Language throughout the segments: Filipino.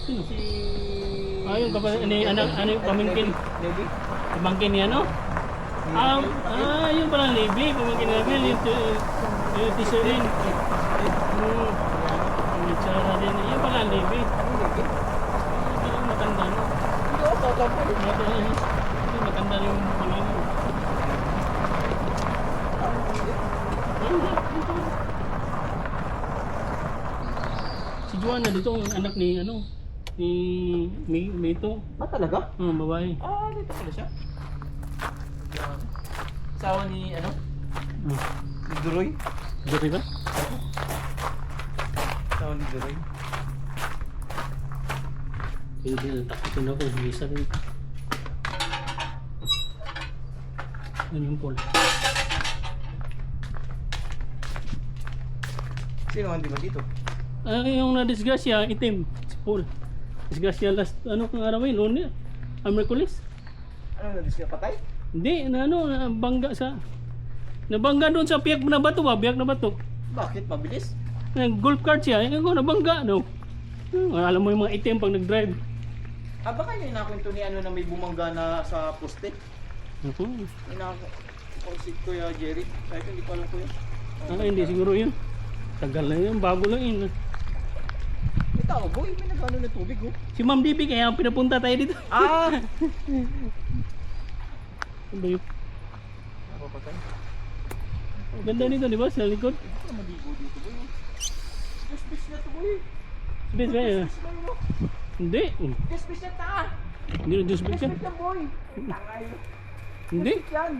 Sino? Si... Yung anak, ano yung pamangkin? Levi? Pamangkin niya, no? Yung pala Levi, pamangkin namin, yung tisorin. Yung tsara din, yung pala Levi. Yung matanda, no? Hindi ako tatampo. Yung matanda yung pangalan. Si Juana dito, ang anak ni, ni Mito. Talaga? Babae. Dito pala siya. Yan. Asawa ni, ni Duroy. Dito ba? Asawa ni Duroy. Hindi, takutin ako, bisa rin. Yan yung Paul. Sino hindi ba dito? Yung na-disgrasya, itim, si Paul. Disgrasya last, kung araw yun, noon Merkulis. Ano na siya patay? Hindi, nabangga sa... Nabangga doon sa piyak na bato ba? Piyak na bato. Bakit? Mabilis? Golf cart siya, nabangga, no? Alam mo yung mga itim pag nag-drive. Baka yun yung nakwento ni na may bumangga na sa poste. Ako. Si Kuya Jerry. Sabi ko, hindi ko alam ko yun. Hindi siguro yun. Tagal na yun, bago lang yun. May tao, boy, may nagano na tubig, oh. Si Ma'am DP kaya pinapunta tayo dito. Ah! Ano ba yun? Napapatay. Ganda nito, di ba? Sa likod. Hindi ko na maligo dito, boy. Gas-bis na to, boy. Space ba yun? Gas-bis na yun. Hindi. Gas-bis na ta. Hindi na juice yan. Gas-bis na, boy. Tangay. Hindi. Gas-bis yan.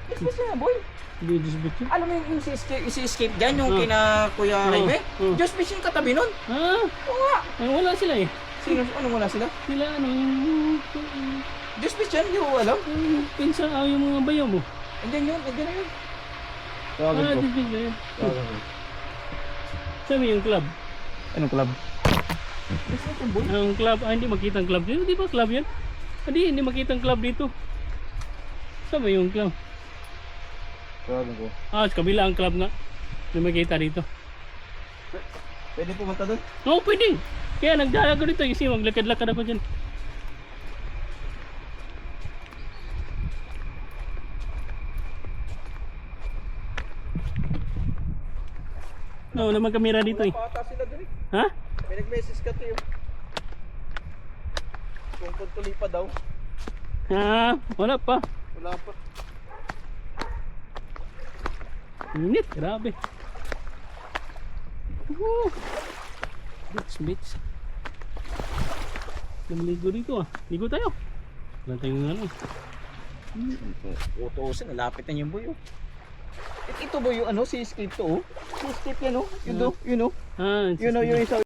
Gas-bis na, boy. Hindi juice yan. Alam mo yung si-escape dyan, yung kina Kuya Jaime? Gas-bis yung katabi nun. Oo nga. Wala sila eh. Sino, ano wala sila? Sila yung... Gas-bis yan, hindi ko alam. Pinsan, yung mga bayaw mo. Andiyan yun, andiyan na yun. Juice ba yun? Sabi yung club. Anong club? Ang club, hindi makita ang club dito. Di ba club yan? Hindi makita ang club dito. Sabi yung club. Ko. Sa kabila ang club nga. Hindi makita dito. Pwede pumunta doon? Oo, pwede. Kaya nagdala ko dito kasi maglakad-lakad ako dyan. No, naman kamera dito eh. Pata sila doon eh. Ha? May nag-message ka tayo. Kung tuloy pa daw. Wala pa. Wala pa. Init, grabe. Beach. Namaligo dito ah. Ligo tayo. Wala tayong Utuusin, nalapit na yung boy oh. Ito boy yung si escape to oh. Si escape yan oh. Yun oh. Ah, Yun oh, yung isa